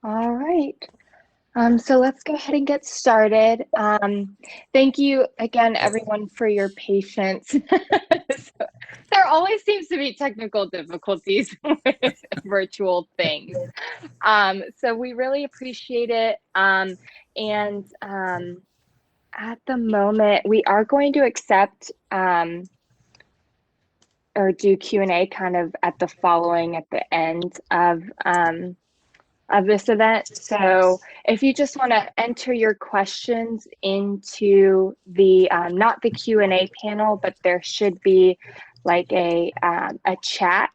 All right. So let's go ahead and get started. Thank you again, everyone, for your patience. So, there always seems to be technical difficulties with virtual things. So we really appreciate it. And at the moment, we are going to accept or do Q&A kind of at the end of this event. So if you just want to enter your questions into the not the Q&A panel, but there should be like a chat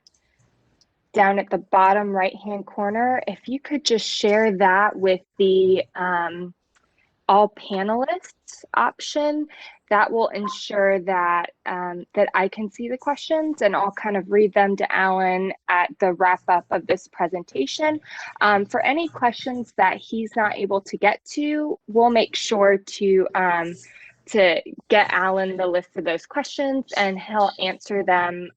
down at the bottom right hand corner. If you could just share that with the all panelists option, that will ensure that that I can see the questions, and I'll kind of read them to Alan at the wrap up of this presentation. For any questions that he's not able to get to, we'll make sure to get Alan the list of those questions, and he'll answer them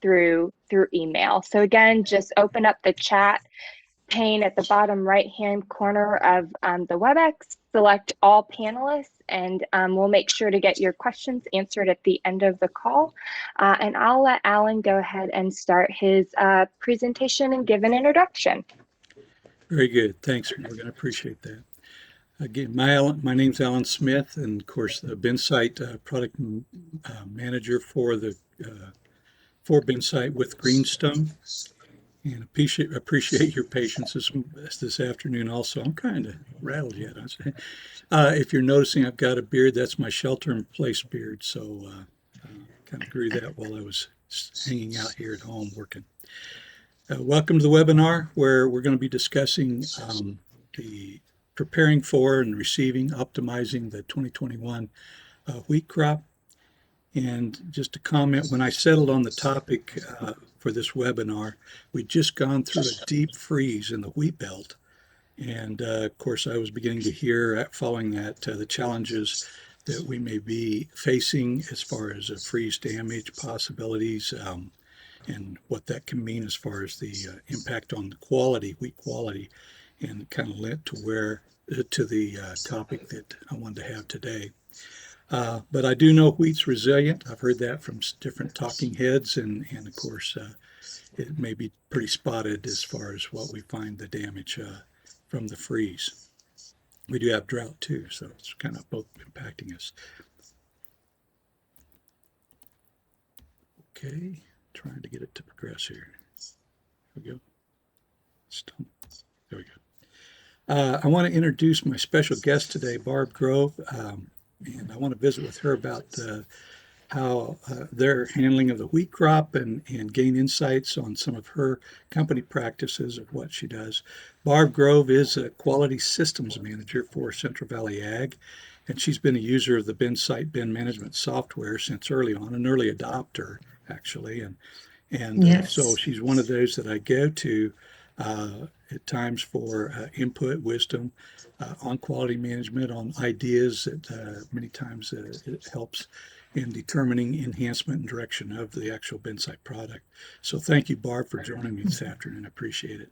through email. So again, just open up the chat pane at the bottom right hand corner of the WebEx, select all panelists, and we'll make sure to get your questions answered at the end of the call. And I'll let Alan go ahead and start his presentation and give an introduction. Very good. Thanks, Morgan. I appreciate that. Again, my name's Alan Smith, and of course, the binSight product manager for binSight with Greenstone. And appreciate your patience this afternoon also. I'm kind of rattled yet. If you're noticing, I've got a beard. That's my shelter-in-place beard. So kind of grew that while I was hanging out here at home working. Welcome to the webinar where we're going to be discussing the preparing for and receiving, optimizing the 2021 wheat crop. And just a comment, when I settled on the topic for this webinar, we'd just gone through a deep freeze in the wheat belt. And of course, I was beginning to hear, following that, the challenges that we may be facing as far as freeze damage possibilities and what that can mean as far as the impact on the quality, wheat quality, and kind of led to the topic that I wanted to have today. But I do know wheat's resilient. I've heard that from different talking heads, and of course, it may be pretty spotted as far as what we find the damage from the freeze. We do have drought too, so it's kind of both impacting us. Okay, trying to get it to progress here. There we go. There we go. I want to introduce my special guest today, Barb Grove. And I want to visit with her about how their handling of the wheat crop and gain insights on some of her company practices of what she does. Barb Grove is a quality systems manager for Central Valley Ag, and she's been a user of the binSight bin management software since early on, an early adopter actually, and Yes. So she's one of those that I go to at times for input, wisdom on quality management, on ideas that many times it helps in determining enhancement and direction of the actual binSight product. So thank you, Barb, for joining me this afternoon. I appreciate it.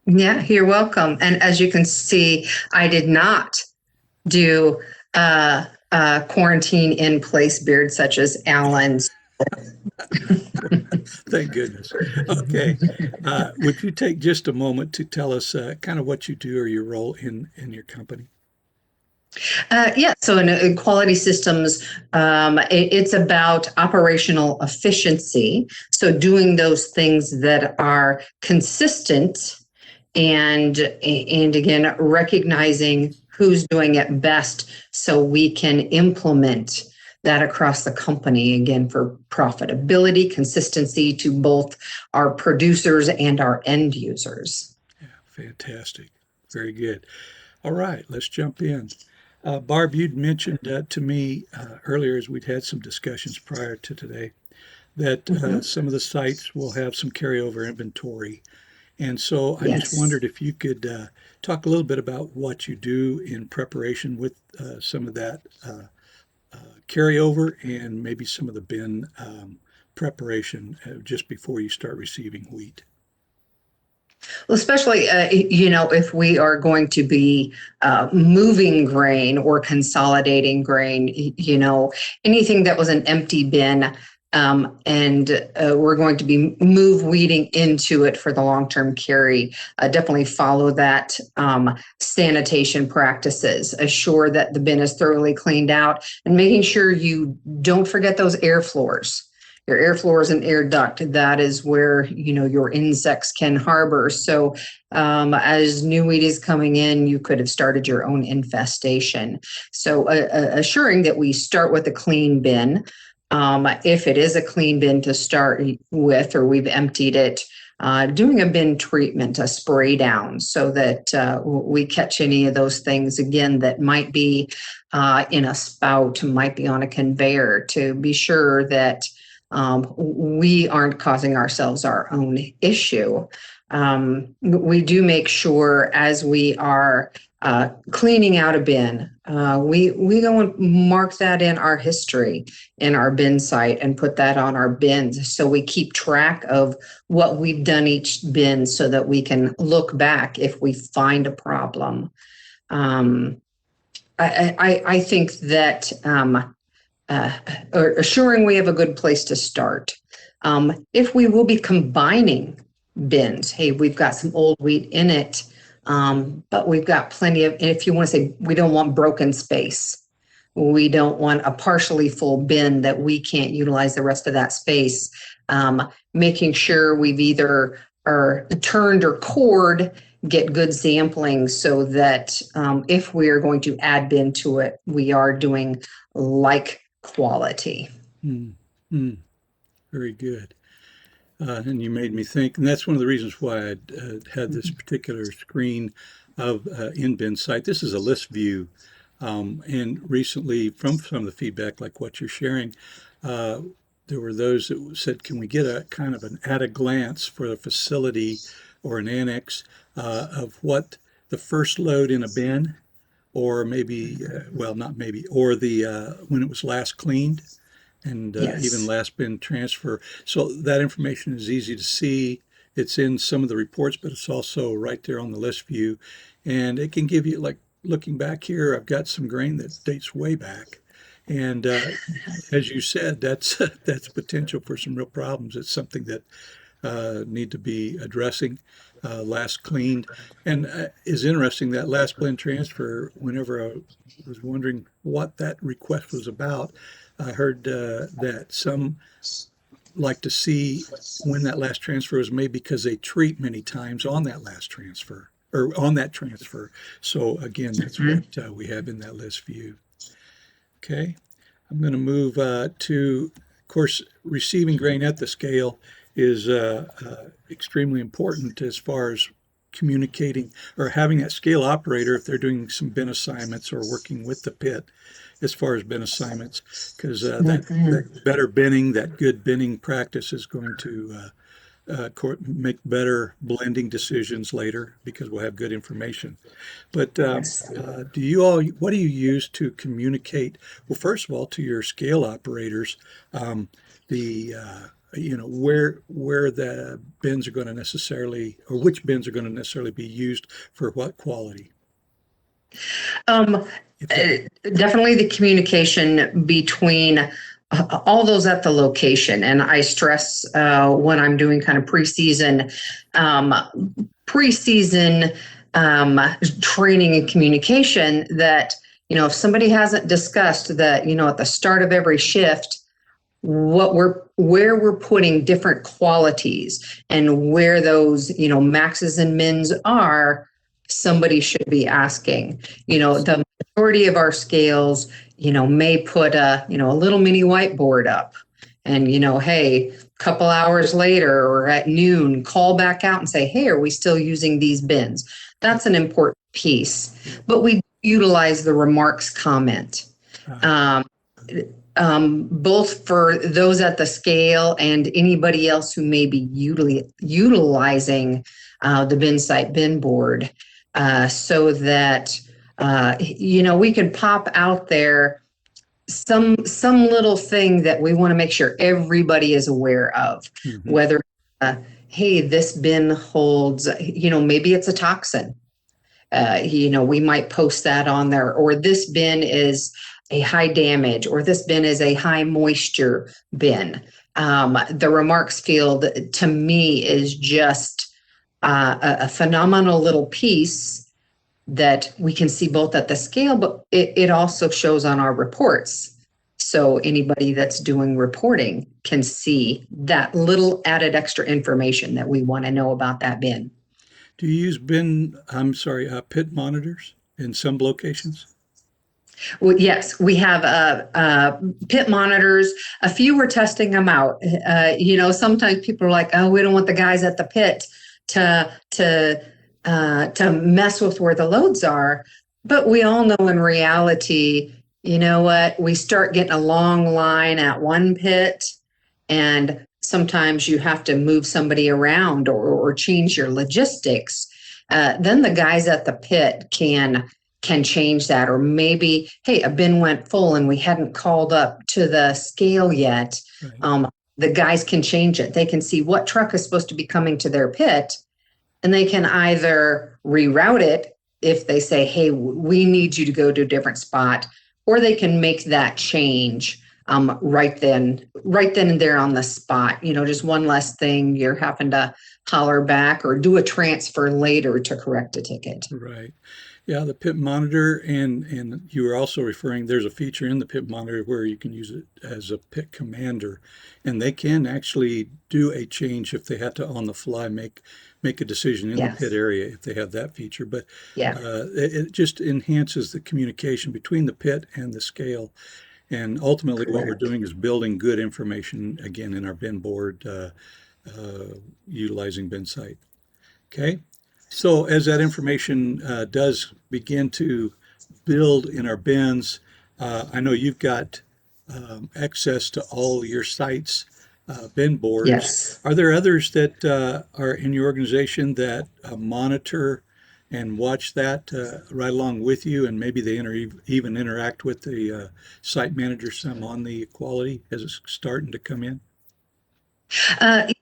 Yeah, you're welcome. And as you can see, I did not do quarantine in place beard such as Alan's. Thank goodness. Okay. Would you take just a moment to tell us kind of what you do or your role in your company? Yeah, so in quality systems, it's about operational efficiency. So doing those things that are consistent and again, recognizing who's doing it best so we can implement that across the company, again, for profitability, consistency to both our producers and our end users. Yeah, fantastic. Very good. All right, let's jump in. Barb, you'd mentioned to me earlier as we'd had some discussions prior to today that some of the sites will have some carryover inventory. And so I just wondered if you could talk a little bit about what you do in preparation with some of that carryover and maybe some of the bin preparation just before you start receiving wheat. Well, especially, if we are going to be moving grain or consolidating grain, anything that was an empty bin, and we're going to be move weeding into it for the long-term carry, definitely follow that sanitation practices. Assure that the bin is thoroughly cleaned out, and making sure you don't forget those air floors. Your air floors and air duct, that is where, your insects can harbor. So as new weed is coming in, you could have started your own infestation. So assuring that we start with a clean bin. If it is a clean bin to start with, or we've emptied it, doing a bin treatment, a spray down, so that we catch any of those things, again, that might be in a spout, might be on a conveyor, to be sure that we aren't causing ourselves our own issue. We do make sure, as we are cleaning out a bin, we go and mark that in our history in our binSight and put that on our bins, so we keep track of what we've done each bin, so that we can look back if we find a problem. I think that or assuring we have a good place to start. If we will be combining bins, hey, we've got some old wheat in it, but we've got plenty of, if you want to say, we don't want broken space. We don't want a partially full bin that we can't utilize the rest of that space. Making sure we've either turned or cored, get good sampling, so that if we are going to add bin to it, we are doing like quality. Very good. And you made me think, and that's one of the reasons why I had this particular screen of in binSight. This is a list view, and recently, from some of the feedback, like what you're sharing, there were those that said, can we get a kind of an at a glance for a facility or an annex of what the first load in a bin, or maybe, well, not maybe, or the when it was last cleaned, and Yes. even last bin transfer. So that information is easy to see. It's in some of the reports, but it's also right there on the list view. And it can give you, like, looking back here, I've got some grain that dates way back. And as you said, that's potential for some real problems. It's something that need to be addressing. Last cleaned, and is interesting, that last blend transfer. Whenever I was wondering what that request was about, I heard that some like to see when that last transfer was made, because they treat many times on that last transfer, or on that transfer. So again, that's what we have in that list view. Okay, I'm going to move to, of course, receiving grain at the scale is extremely important as far as communicating, or having that scale operator, if they're doing some bin assignments or working with the pit as far as bin assignments, because that better binning, that good binning practice is going to make better blending decisions later, because we'll have good information. But what do you use to communicate? Well, first of all, to your scale operators, where the bins are going to necessarily, or which bins are going to necessarily be used for what quality? Definitely the communication between all those at the location. And I stress when I'm doing kind of preseason training and communication, that, if somebody hasn't discussed that, at the start of every shift, where we're putting different qualities, and where those, maxes and mins are, somebody should be asking. The majority of our scales, may put a little mini whiteboard up, and, hey, a couple hours later or at noon, call back out and say, hey, are we still using these bins? That's an important piece. But we utilize the remarks comment. Both for those at the scale and anybody else who may be utilizing the binSight bin board, so that we can pop out there some little thing that we want to make sure everybody is aware of, whether hey, this bin holds, maybe it's a toxin. We might post that on there, or this bin is a high damage, or this bin is a high moisture bin. The remarks field to me is just a phenomenal little piece that we can see both at the scale, but it also shows on our reports. So anybody that's doing reporting can see that little added extra information that we want to know about that bin. Do you use pit monitors in some locations? Well, yes, we have pit monitors. A few were testing them out. Sometimes people are like, "Oh, we don't want the guys at the pit to mess with where the loads are." But we all know in reality, you know what? We start getting a long line at one pit, and sometimes you have to move somebody around or change your logistics. Then the guys at the pit can change that, or maybe, hey, a bin went full and we hadn't called up to the scale yet. Right. The guys can change it. They can see what truck is supposed to be coming to their pit, and they can either reroute it if they say, hey, we need you to go to a different spot, or they can make that change right then and there on the spot. Just one less thing you're having to holler back or do a transfer later to correct a ticket. Right. Yeah, the pit monitor, and you were also referring, there's a feature in the pit monitor where you can use it as a pit commander, and they can actually do a change if they have to on the fly make a decision in Yes. the pit area if they have that feature. But Yeah. it just enhances the communication between the pit and the scale. And ultimately, what we're Correct. doing is building good information again in our bin board, utilizing binSight. Okay. So as that information does begin to build in our bins, I know you've got access to all your sites' bin boards. Yes. Are there others that are in your organization that monitor and watch that right along with you, and maybe they even interact with the site manager some on the quality as it's starting to come in?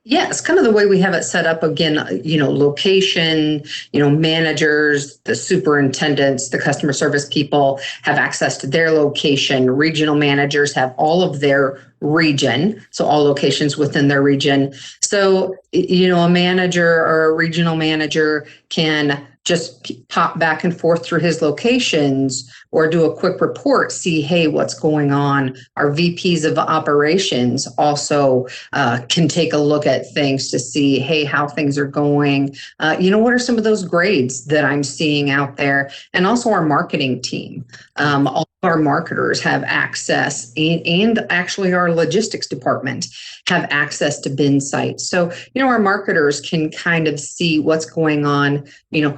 Yes, kind of the way we have it set up again, location, managers, the superintendents, the customer service people have access to their location. Regional managers have all of their region, so all locations within their region. So, a manager or a regional manager can just pop back and forth through his locations or do a quick report, see, hey, what's going on. Our VPs of operations also can take a look at things to see, hey, how things are going. What are some of those grades that I'm seeing out there? And also our marketing team. All of our marketers have access, and actually our logistics department have access to binSight. So, our marketers can kind of see what's going on,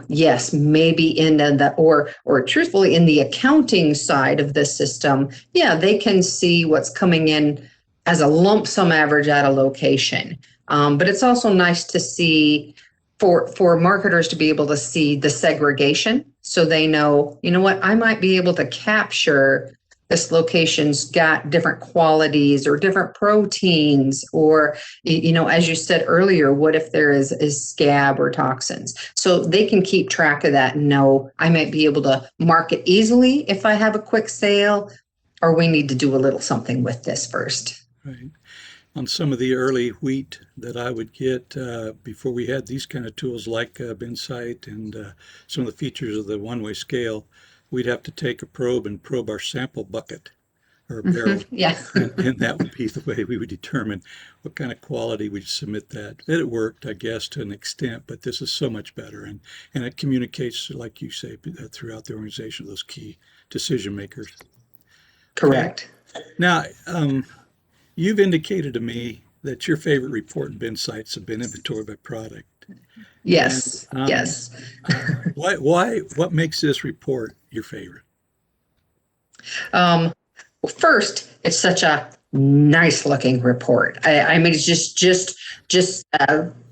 yes, maybe in the, or truthfully in the accounting side of the system. Yeah, they can see what's coming in as a lump sum average at a location. But it's also nice to see for marketers to be able to see the segregation, so they know, what, I might be able to capture this location's got different qualities or different proteins, or, as you said earlier, what if there is scab or toxins? So they can keep track of that and know I might be able to mark it easily if I have a quick sale, or we need to do a little something with this first. Right. On some of the early wheat that I would get before we had these kind of tools like binSight and some of the features of the one-way scale, we'd have to take a probe and probe our sample bucket or barrel. Yeah. And that would be the way we would determine what kind of quality we'd submit that. It worked, I guess, to an extent, but this is so much better. And it communicates, like you say, throughout the organization, those key decision makers. Correct. Okay. Now, you've indicated to me that your favorite report in binSight's have been inventory by product. Yes. And, Yes. what makes this report your favorite? Well, first, it's such a nice looking report. I mean, it's just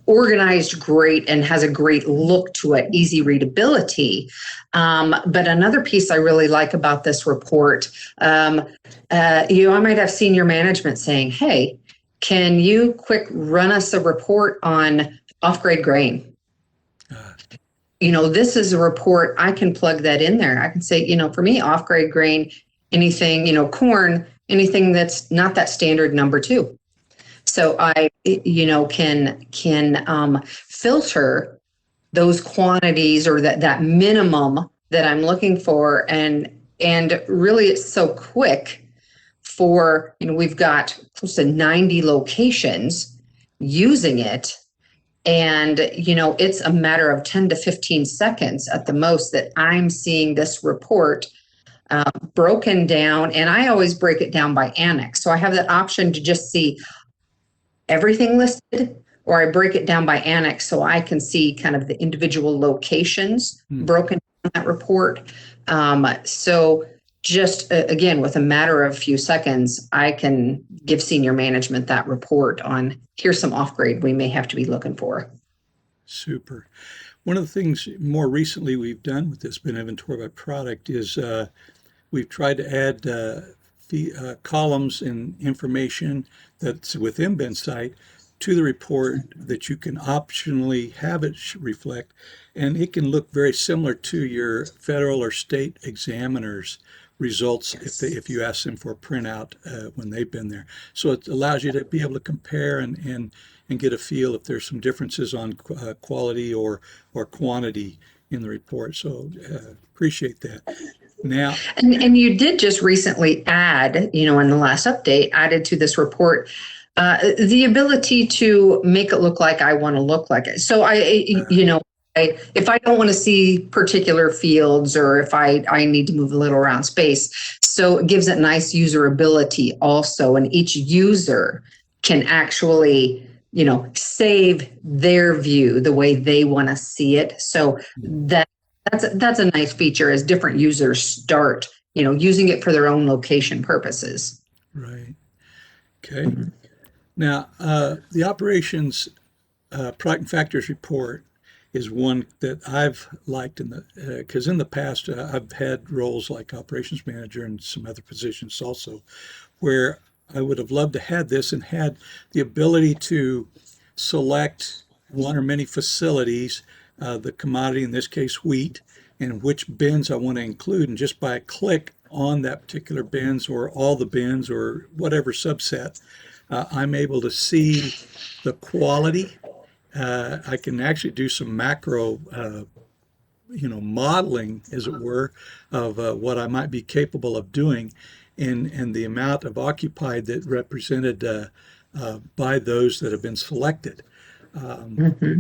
organized great and has a great look to it, easy readability. But another piece I really like about this report, I might have senior management saying, hey, can you quick run us a report on off-grade grain. This is a report, I can plug that in there. I can say, for me, off-grade grain, anything, corn, anything that's not that standard number 2. So I, can filter those quantities or that minimum that I'm looking for. And really it's so quick for, we've got close to 90 locations using it. And, it's a matter of 10 to 15 seconds at the most that I'm seeing this report broken down. And I always break it down by annex. So I have that option to just see everything listed, or I break it down by annex so I can see kind of the individual locations broken down in that report. So just again, with a matter of a few seconds, I can give senior management that report on here's some off-grade we may have to be looking for. Super. One of the things more recently we've done with this bin inventory by product is we've tried to add columns and information that's within binSight to the report that you can optionally have it reflect, and it can look very similar to your federal or state examiners' results if you ask them for a printout when they've been there. So it allows you to be able to compare and get a feel if there's some differences on quality or quantity in the report. So appreciate that. Now, and you did just recently add, in the last update, added to this report the ability to make it look like I want to look like it. So if I don't want to see particular fields, or if I need to move a little around space, so it gives it nice usability also, and each user can actually save their view the way they want to see it. So that's a nice feature as different users start, using it for their own location purposes. Right. Okay. Now, the operations product and factors report is one that I've liked because in the past I've had roles like operations manager and some other positions also, where I would have loved to have this and had the ability to select one or many facilities, the commodity, in this case wheat, and which bins I want to include, and just by a click on that particular bins or all the bins or whatever subset, I'm able to see the quality. I can actually do some macro, modeling, as it were, of what I might be capable of doing, and the amount of occupied that represented by those that have been selected.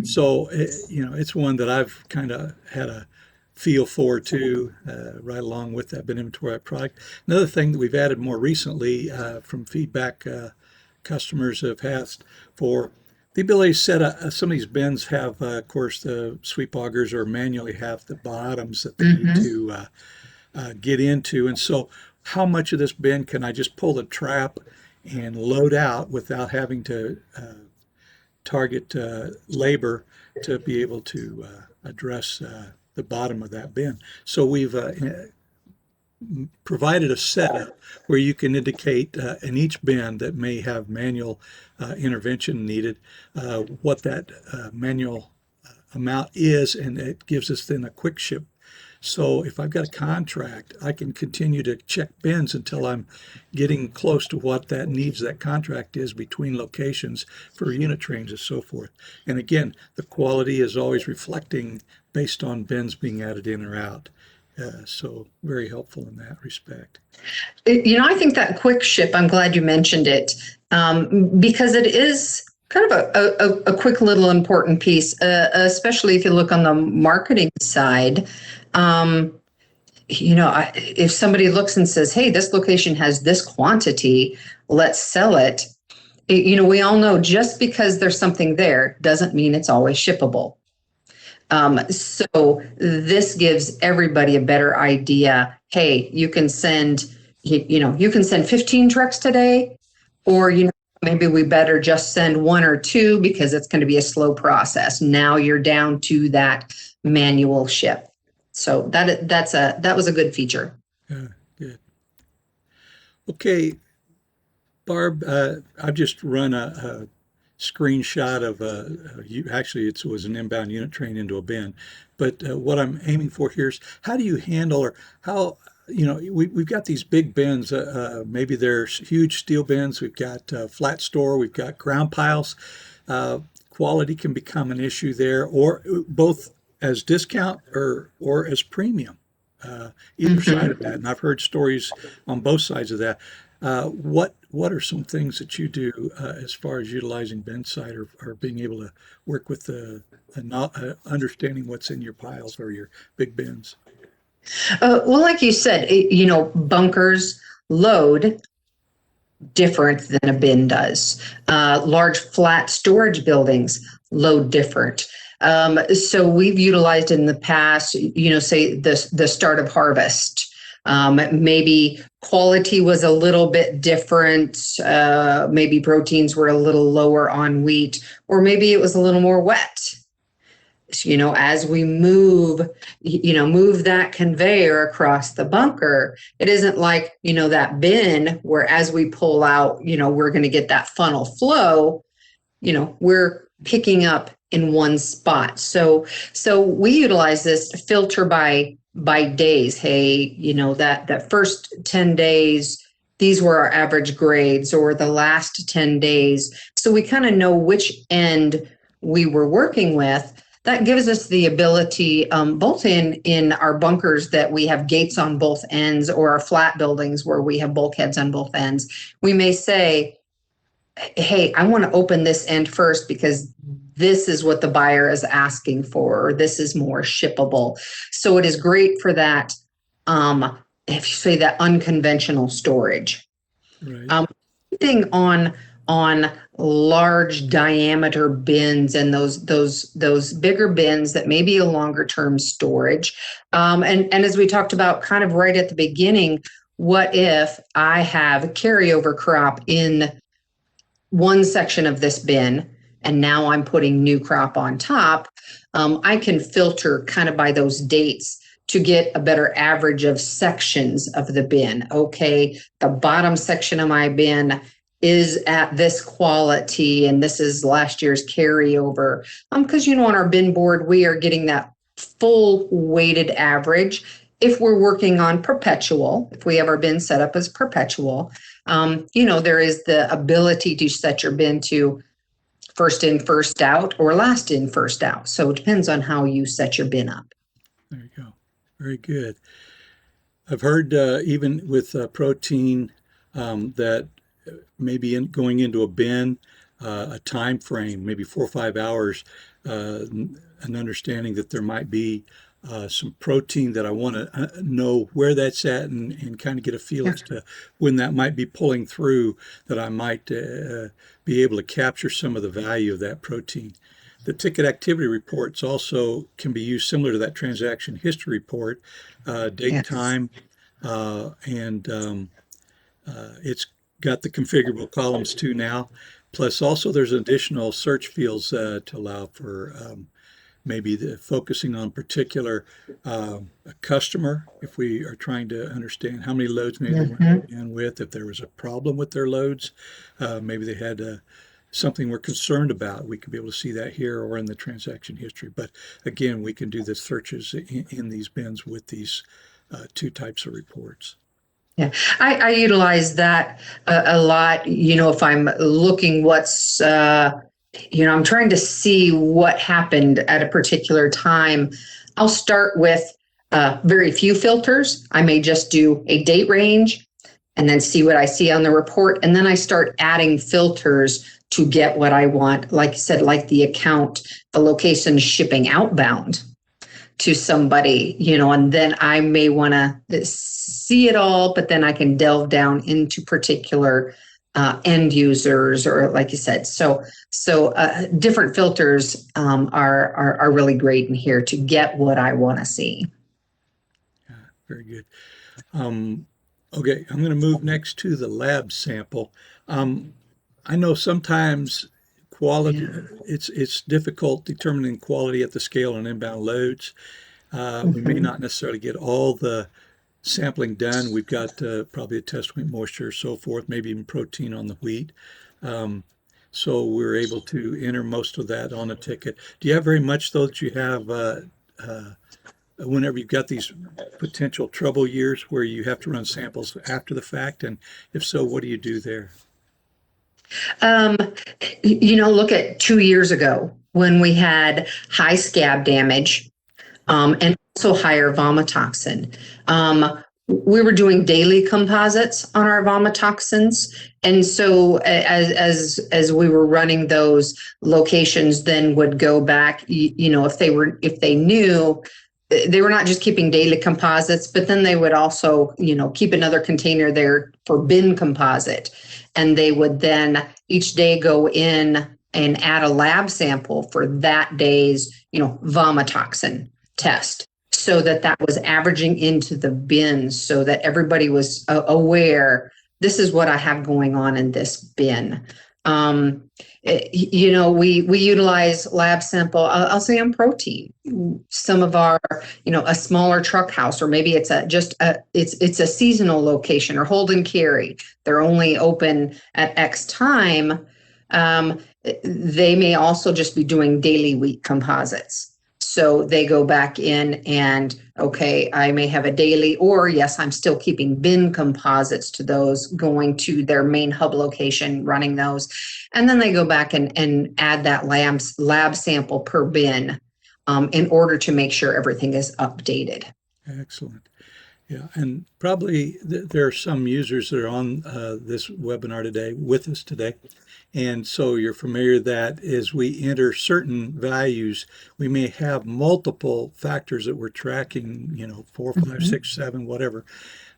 So, it's one that I've kind of had a feel for too, right along with that bin inventory product. Another thing that we've added more recently from feedback customers have asked for the ability to set some of these bins have, of course, the sweep augers or manually have the bottoms that they need to get into. And so how much of this bin can I just pull the trap and load out without having to target labor to be able to address the bottom of that bin? So we've provided a setup where you can indicate in each bin that may have manual intervention needed, what that manual amount is, and it gives us then a quick ship. So if I've got a contract, I can continue to check bins until I'm getting close to what that needs that contract is between locations for unit trains and so forth. And again, the quality is always reflecting based on bins being added in or out. So very helpful in that respect. I think that quick ship, I'm glad you mentioned it, because it is kind of a quick little important piece, especially if you look on the marketing side. If somebody looks and says, hey, this location has this quantity, let's sell it. We all know just because there's something there doesn't mean it's always shippable. So this gives everybody a better idea. Hey, you can send 15 trucks today, or, maybe we better just send 1 or 2 because it's going to be a slow process. Now you're down to that manual ship. So that was a good feature. Good. Okay, Barb, I've just run a screenshot of actually it was an inbound unit train into a bin. But what I'm aiming for here is how do you handle or how, we've got these big bins, maybe they're huge steel bins, we've got flat store, we've got ground piles. Uh, Quality can become an issue there, or both as discount or as premium. Either side of Mhm. that, and I've heard stories on both sides of that. What are some things that you do as far as utilizing binSight or being able to work with the not, understanding what's in your piles or your big bins? Well, like you said, bunkers load different than a bin does. Large flat storage buildings load different. So we've utilized in the past, say the start of harvest. Maybe quality was a little bit different. Maybe proteins were a little lower on wheat, or maybe it was a little more wet. As we move that conveyor across the bunker, it isn't like, that bin where as we pull out, we're going to get that funnel flow. We're picking up in one spot. So we utilize this filter by days. Hey, that first 10 days, these were our average grades, or the last 10 days. So we kind of know which end we were working with. That gives us the ability, both in our bunkers that we have gates on both ends, or our flat buildings where we have bulkheads on both ends. We may say, hey, I want to open this end first because this is what the buyer is asking for, or this is more shippable. So it is great for that, if you say that unconventional storage. Right. Thing on large diameter bins and those bigger bins that may be a longer term storage. And as we talked about kind of right at the beginning, what if I have a carryover crop in one section of this bin and now I'm putting new crop on top? I can filter kind of by those dates to get a better average of sections of the bin. Okay, the bottom section of my bin is at this quality, and this is last year's carryover. Because on our bin board, we are getting that full weighted average. If we're working on perpetual, if we have our bin set up as perpetual, there is the ability to set your bin to first in, first out, or last in, first out. So it depends on how you set your bin up. There you go. Very good. I've heard even with protein that maybe going into a bin, a time frame, maybe 4 or 5 hours, an understanding that there might be some protein that I want to know where that's at and kind of get a feel as to when that might be pulling through, that I might be able to capture some of the value of that protein. The ticket activity reports also can be used similar to that transaction history report, date, Yes. time, and it's got the configurable columns too now. Plus, also there's additional search fields to allow for maybe focusing on particular a customer, if we are trying to understand how many loads maybe they went in with, if there was a problem with their loads, maybe they had something we're concerned about. We could be able to see that here or in the transaction history. But again, we can do the searches in these bins with these two types of reports. Yeah, I utilize that a lot. If I'm looking I'm trying to see what happened at a particular time, I'll start with very few filters. I may just do a date range and then see what I see on the report. And then I start adding filters to get what I want. Like you said, like the account, the location, shipping outbound to somebody, and then I may want to see it all, but then I can delve down into particular end users, or like you said. So different filters are really great in here to get what I want to see. Yeah, very good. Okay, I'm going to move next to the lab sample. I know sometimes quality, it's difficult determining quality at the scale on inbound loads. We may not necessarily get all the sampling done. We've got probably a test weight, moisture, so forth, maybe even protein on the wheat. So we're able to enter most of that on a ticket. Do you have very much though that you have whenever you've got these potential trouble years where you have to run samples after the fact? And if so, what do you do there? Um, Look at 2 years ago when we had high scab damage, and also higher vomitoxin. We were doing daily composites on our vomitoxins, and so as we were running those, locations then would go back. If they knew they were not just keeping daily composites, but then they would also keep another container there for bin composite, and they would then each day go in and add a lab sample for that day's vomitoxin test, so that was averaging into the bins, so that everybody was aware, this is what I have going on in this bin. We utilize lab sample, I'll say on protein. Some of our, a smaller truck house, or maybe it's it's a seasonal location, or hold and carry, they're only open at X time. They may also just be doing daily wheat composites. So they go back in and, okay, I may have a daily, or yes, I'm still keeping bin composites to those, going to their main hub location, running those. And then they go back and add that lab sample per bin, in order to make sure everything is updated. Excellent. Yeah, and probably there are some users that are on this webinar today with us today. And so you're familiar that as we enter certain values, we may have multiple factors that we're tracking, 4, 5, 6, 7, whatever.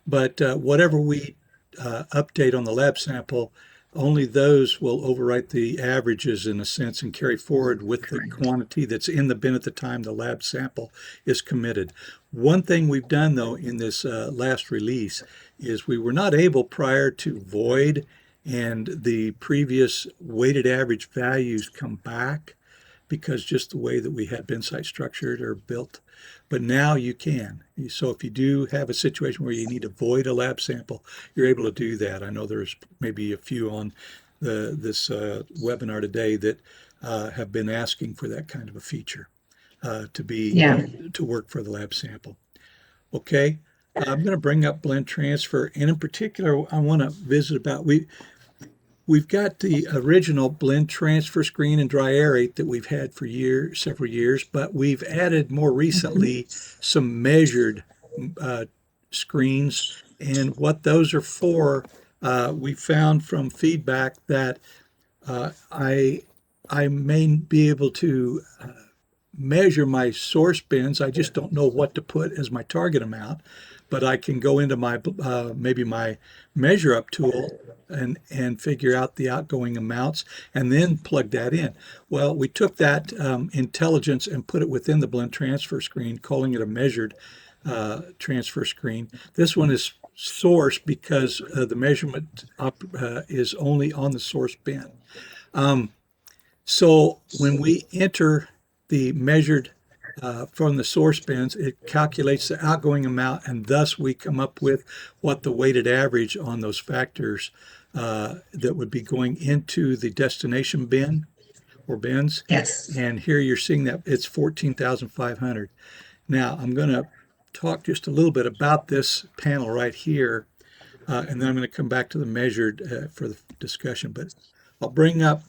But whatever we update on the lab sample, only those will overwrite the averages in a sense and carry forward with the quantity that's in the bin at the time the lab sample is committed. One thing we've done though in this last release is we were not able prior to void and the previous weighted average values come back because just the way that we had binSight structured or built. But now you can. So if you do have a situation where you need to void a lab sample, you're able to do that. I know there's maybe a few on this webinar today that have been asking for that kind of a feature to work for the lab sample. Okay, I'm going to bring up blend transfer, and in particular, I want to visit about We've got the original blend transfer screen and dry aerate that we've had for several years, but we've added more recently some measured screens. And what those are for, we found from feedback that I may be able to measure my source bins. I just don't know what to put as my target amount, but I can go into my maybe my measure up tool and figure out the outgoing amounts and then plug that in. Well, we took that intelligence and put it within the blend transfer screen, calling it a measured transfer screen. This one is source because the measurement is only on the source bin. So when we enter the measured from the source bins, it calculates the outgoing amount, and thus we come up with what the weighted average on those factors that would be going into the destination bin or bins. Yes. And here you're seeing that it's 14,500. Now I'm going to talk just a little bit about this panel right here, and then I'm going to come back to the measured for the discussion. But I'll bring up,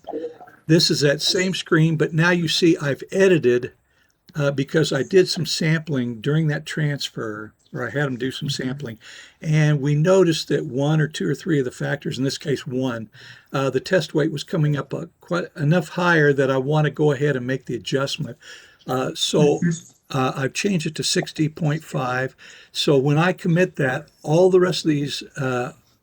this is that same screen, but now you see I've edited because I did some sampling during that transfer, or I had them do some sampling, and we noticed that 1 or 2 or 3 of the factors, in this case 1, the test weight was coming up quite enough higher that I want to go ahead and make the adjustment. So I've changed it to 60.5. So when I commit that, all the rest of these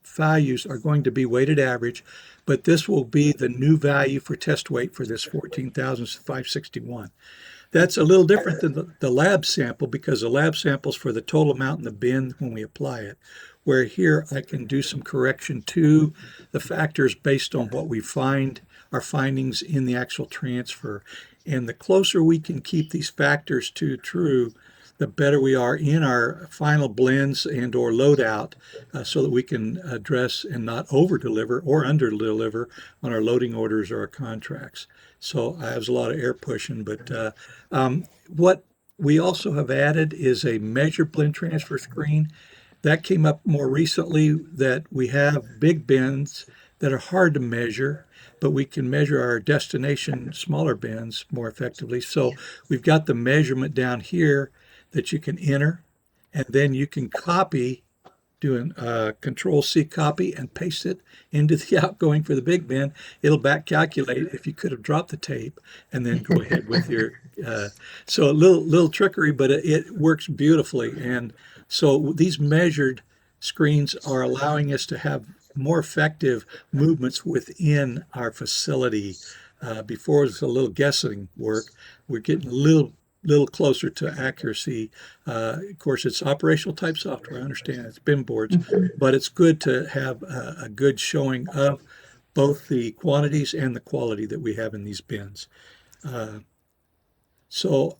values are going to be weighted average, but this will be the new value for test weight for this 14,561. That's a little different than the lab sample, because the lab sample is for the total amount in the bin when we apply it, where here I can do some correction to the factors based on what we find, our findings in the actual transfer. And the closer we can keep these factors to true, the better we are in our final blends and or loadout, so that we can address and not over deliver or under deliver on our loading orders or our contracts. So I have a lot of air pushing, but what we also have added is a measure blend transfer screen. That came up more recently, that we have big bins that are hard to measure, but we can measure our destination smaller bins more effectively. So we've got the measurement down here that you can enter, and then you can copy, do an Control C copy and paste it into the outgoing for the big bin. It'll back calculate if you could have dropped the tape, and then go ahead with your. So a little trickery, but it works beautifully. And so these measured screens are allowing us to have more effective movements within our facility. Before it was a little guessing work. We're getting a little closer to accuracy. Of course, it's operational type software. I understand it's BIM boards, but it's good to have a good showing of both the quantities and the quality that we have in these bins. So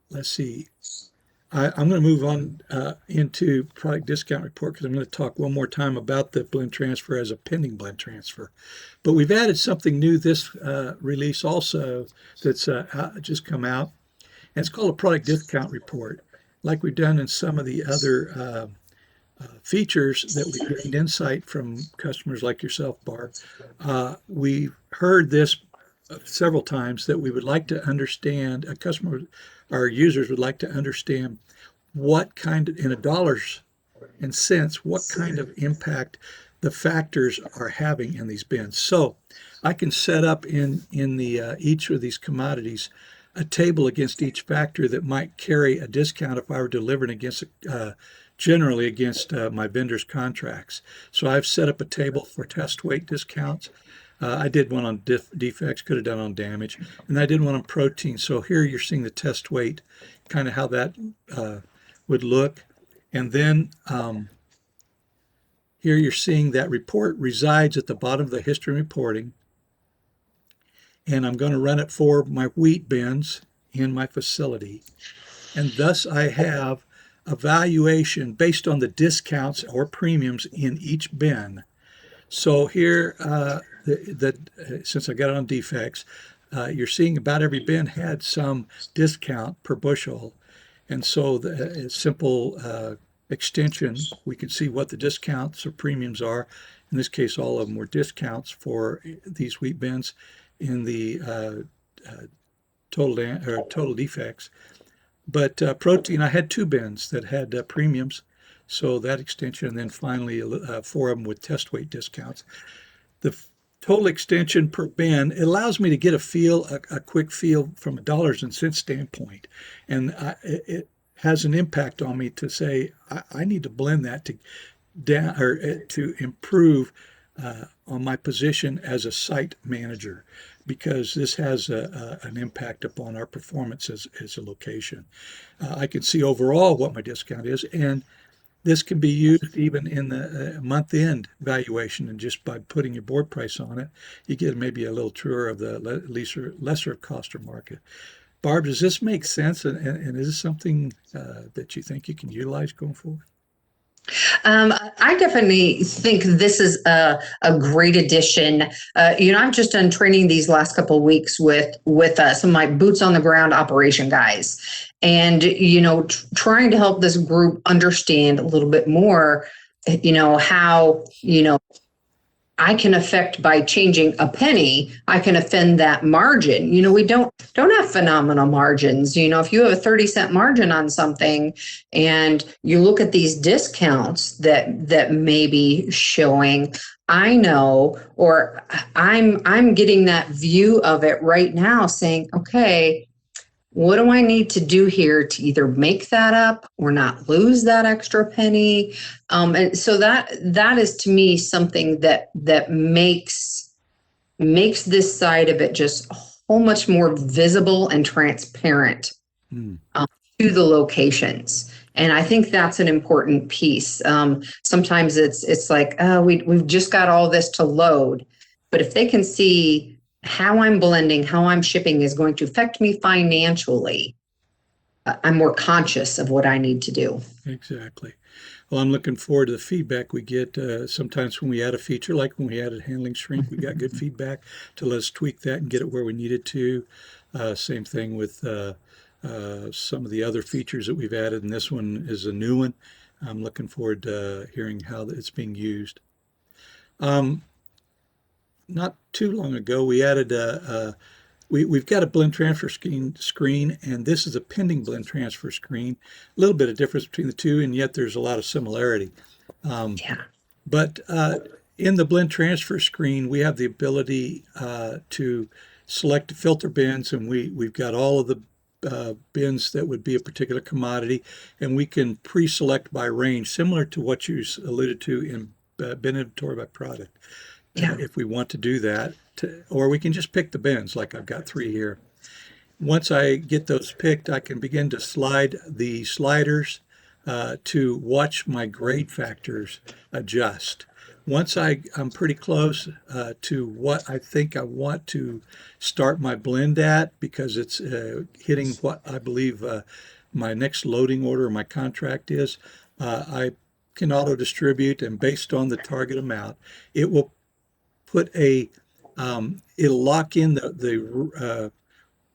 let's see. I'm going to move on into product discount report, because I'm going to talk one more time about the blend transfer as a pending blend transfer. But we've added something new this release also that's just come out. And it's called a product discount report. Like we've done in some of the other features that we gained insight from customers like yourself, Barb. We've heard this several times, that we would like to understand, our users would like to understand what kind of, in a dollars and cents, what kind of impact the factors are having in these bins. So I can set up in the each of these commodities a table against each factor that might carry a discount if I were delivering against generally against my vendor's contracts. So I've set up a table for test weight discounts. I did one on defects, could have done on damage, and I did one on protein. So here you're seeing the test weight, kind of how that would look. And then here you're seeing that report resides at the bottom of the history reporting. And I'm going to run it for my wheat bins in my facility. And thus I have a valuation based on the discounts or premiums in each bin. So here, since I got it on defects, you're seeing about every bin had some discount per bushel. And so the simple extension, we can see what the discounts or premiums are. In this case, all of them were discounts for these wheat bins in the total defects. But protein, I had two bins that had premiums. So that extension, and then finally 4 of them with test weight discounts. The total extension per bin, it allows me to get a quick feel from a dollars and cents standpoint. And it has an impact on me to say, I need to blend that to improve on my position as a site manager, because this has an impact upon our performance as a location. I can see overall what my discount is, and this can be used even in the month-end valuation, and just by putting your board price on it, you get maybe a little truer of the lesser cost or market. Barb, does this make sense, and is this something that you think you can utilize going forward? I definitely think this is a great addition. I've just done training these last couple of weeks with some of my boots on the ground operation guys, and trying to help this group understand a little bit more, how I can affect, by changing a penny, I can offend that margin. We don't have phenomenal margins. If you have a 30-cent margin on something and you look at these discounts that may be showing, I know, or I'm getting that view of it right now, saying, okay, what do I need to do here to either make that up or not lose that extra penny? And so that is, to me, something that makes this side of it just a whole much more visible and transparent to the locations. And I think that's an important piece. Sometimes it's like, oh, we've just got all this to load, but if they can see how I'm blending, how I'm shipping is going to affect me financially, I'm more conscious of what I need to do. Exactly. Well, I'm looking forward to the feedback we get. Sometimes when we add a feature, like when we added handling shrink, we got good feedback to let us tweak that and get it where we needed to. Same thing with some of the other features that we've added, and this one is a new one. I'm looking forward to hearing how it's being used. Um, Not too long ago, we added we've got a blend transfer screen, and this is a pending blend transfer screen. A little bit of difference between the two, and yet there's a lot of similarity. Yeah. But in the blend transfer screen, we have the ability to select filter bins, and we've got all of the bins that would be a particular commodity, and we can pre-select by range, similar to what you alluded to in bin inventory by product. Yeah. If we want to do that, or we can just pick the bins, like I've got 3 here. Once I get those picked, I can begin to slide the sliders to watch my grade factors adjust. Once I'm pretty close to what I think I want to start my blend at, because it's hitting what I believe my next loading order or my contract is, I can auto distribute, and based on the target amount, it will put it'll lock in the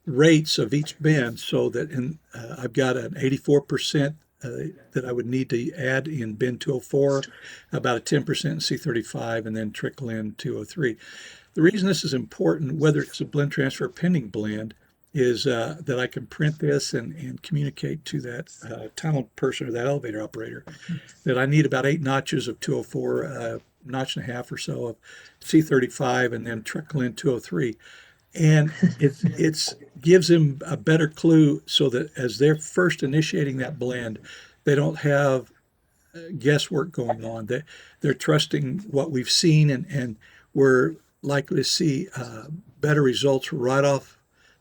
rates of each bin, so that I've got an 84% that I would need to add in bin 204, about a 10% in C35, and then trickle in 203. The reason this is important, whether it's a blend transfer or pending blend, is that I can print this and communicate to that tunnel person or that elevator operator that I need about 8 notches of 204, notch and a half or so of C35, and then trickle in 203. And it gives them a better clue, so that as they're first initiating that blend, they don't have guesswork going on. They're trusting what we've seen, and we're likely to see better results right off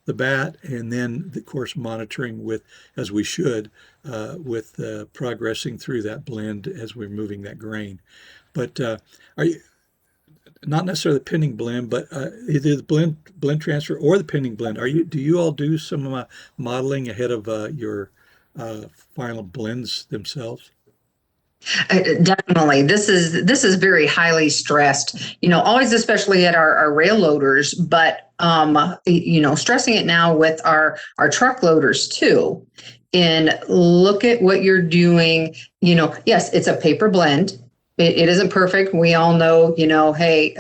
the bat, and then of course monitoring with, as we should, with progressing through that blend as we're moving that grain. But are you not necessarily the pending blend, but either the blend transfer or the pending blend? Do you all do some modeling ahead of your final blends themselves? Definitely. This is very highly stressed, always, especially at our rail loaders, but stressing it now with our truck loaders too. And look at what you're doing. Yes, it's a paper blend. It isn't perfect. We all know, hey,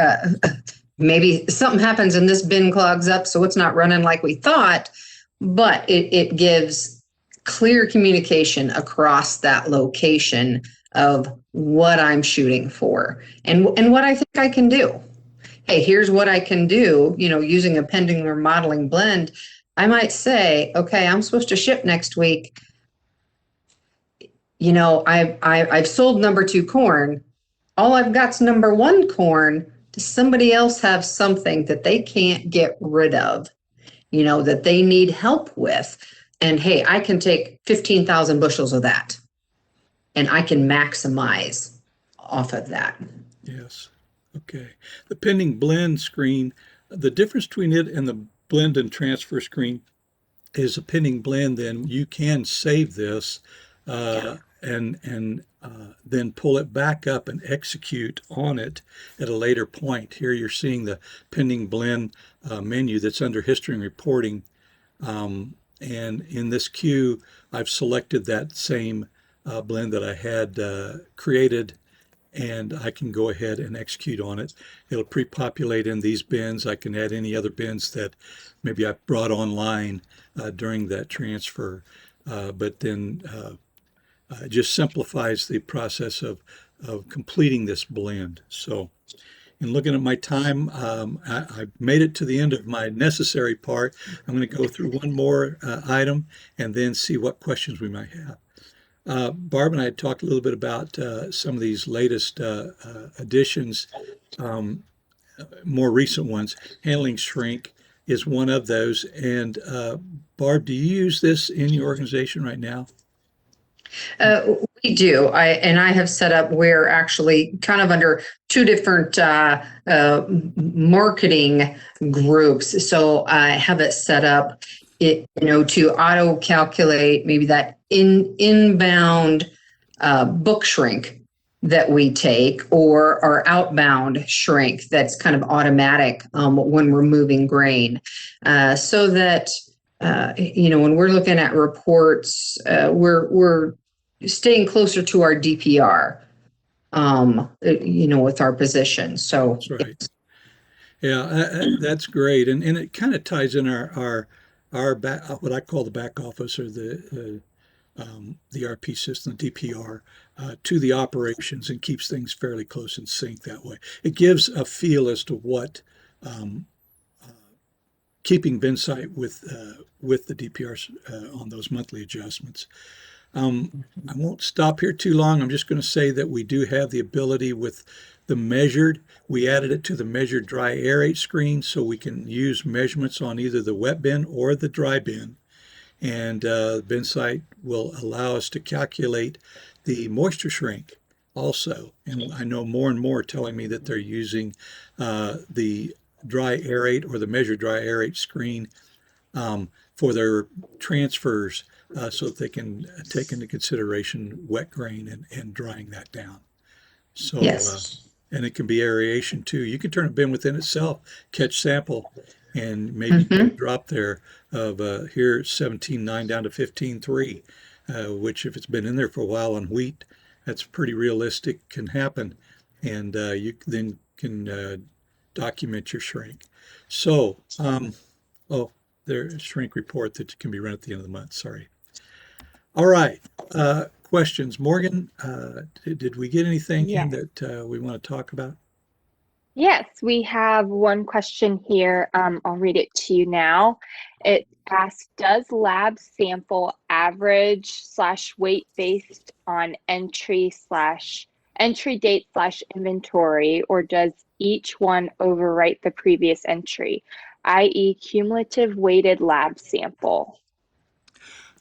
maybe something happens and this bin clogs up, so it's not running like we thought, but it gives clear communication across that location of what I'm shooting for and what I think I can do. Hey, here's what I can do, using a pending or modeling blend. I might say, okay, I'm supposed to ship next week. I've sold number 2 corn. All I've got's number 1 corn. Does somebody else have something that they can't get rid of, that they need help with? And hey, I can take 15,000 bushels of that, and I can maximize off of that. Yes. Okay. The pending blend screen, the difference between it and the blend and transfer screen is a pending blend, then you can save this and then pull it back up and execute on it at a later point. Here you're seeing the pending blend menu that's under history and reporting. And in this queue, I've selected that same blend that I had created, and I can go ahead and execute on it. It'll pre-populate in these bins. I can add any other bins that maybe I brought online during that transfer, but then it just simplifies the process of completing this blend. So in looking at my time, I've made it to the end of my necessary part. I'm going to go through one more item and then see what questions we might have. Barb and I had talked a little bit about some of these latest additions, more recent ones. Handling shrink is one of those. And Barb, do you use this in your organization right now? We do. I have set up, we're actually kind of under 2 different marketing groups. So I have it set up to auto calculate maybe that inbound book shrink that we take, or our outbound shrink that's kind of automatic when we're moving grain, so that when we're looking at reports, we're staying closer to our DPR, with our position. So That's right. Yeah, that's great, and it kind of ties in our back, what I call the back office, or the ERP system, DPR, to the operations, and keeps things fairly close in sync that way. It gives a feel as to what um, keeping binSight with the DPR on those monthly adjustments. I won't stop here too long. I'm just going to say that we do have the ability with the measured. We added it to the measured dry aerate screen, so we can use measurements on either the wet bin or the dry bin. And binSight will allow us to calculate the moisture shrink also. And I know more and more are telling me that they're using the dry aerate or the measured dry aerate screen for their transfers, so that they can take into consideration wet grain and drying that down. So, yes. And it can be aeration too. You can turn a bin within itself, catch sample, and maybe get a drop there of here 17.9 down to 15.3, which if it's been in there for a while on wheat, that's pretty realistic, can happen. And you then can document your shrink. So, oh, there's a shrink report that can be run at the end of the month. Sorry. All right. Questions. Morgan, did we get anything in Yes. that we want to talk about? Yes, we have one question here. I'll read it to you now. It asks, does lab sample average / weight based on entry date / inventory, or does each one overwrite the previous entry, i.e. cumulative weighted lab sample?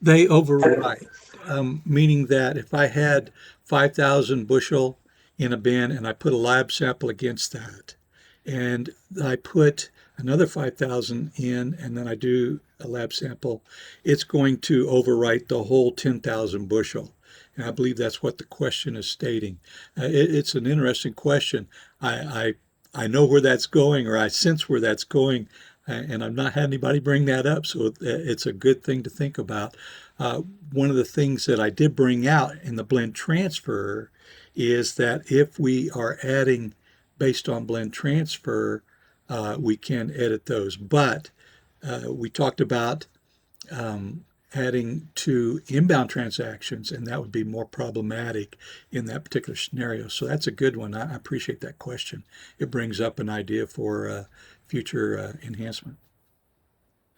They overwrite, meaning that if I had 5,000 bushel in a bin and I put a lab sample against that, and I put another 5,000 in, and then I do a lab sample, it's going to overwrite the whole 10,000 bushel. And I believe that's what the question is stating. It's an interesting question. I know where that's going, or I sense where that's going, and I've not had anybody bring that up, so it's a good thing to think about. One of the things that I did bring out in the blend transfer is that if we are adding based on blend transfer, we can edit those. But we talked about adding to inbound transactions, and that would be more problematic in that particular scenario. So that's a good one. I appreciate that question. It brings up an idea for future enhancement.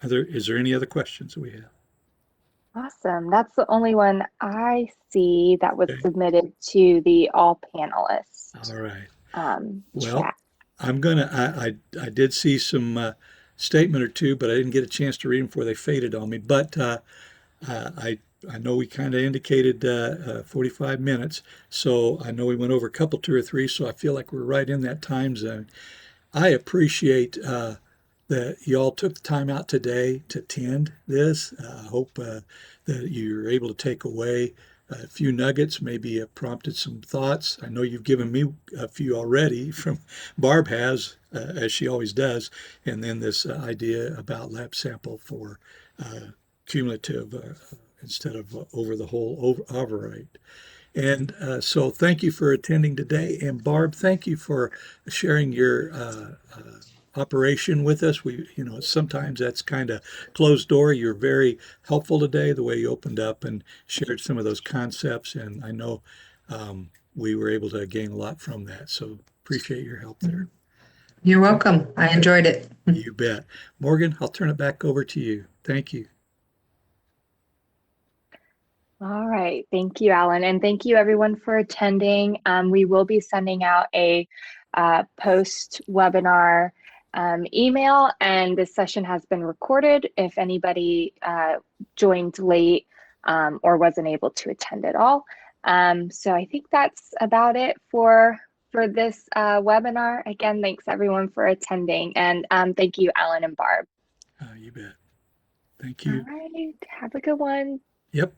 Is there any other questions that we have? Awesome. That's the only one I see that was Okay. submitted to the all panelists All right. chat. Well, I did see some statement or two, but I didn't get a chance to read them before they faded on me. But I know we kind of indicated 45 minutes, so I know we went over a couple, two or three, so I feel like we're right in that time zone. I appreciate that you all took the time out today to attend this. I hope that you're able to take away a few nuggets, maybe prompted some thoughts. I know you've given me a few already from Barb has, as she always does, and then this idea about lab sample for cumulative instead of over the whole override. And so thank you for attending today. And Barb, thank you for sharing your operation with us. Sometimes that's kind of closed door. You're very helpful today, the way you opened up and shared some of those concepts. And I know we were able to gain a lot from that. So appreciate your help there. You're welcome. I enjoyed it. You bet. Morgan, I'll turn it back over to you. Thank you. All right. Thank you, Alan. And thank you everyone for attending. We will be sending out a post-webinar email, and this session has been recorded if anybody joined late or wasn't able to attend at all. So I think that's about it for this webinar. Again, thanks everyone for attending, and thank you, Alan and Barb. You bet. Thank All you. right. Have a good one. Yep.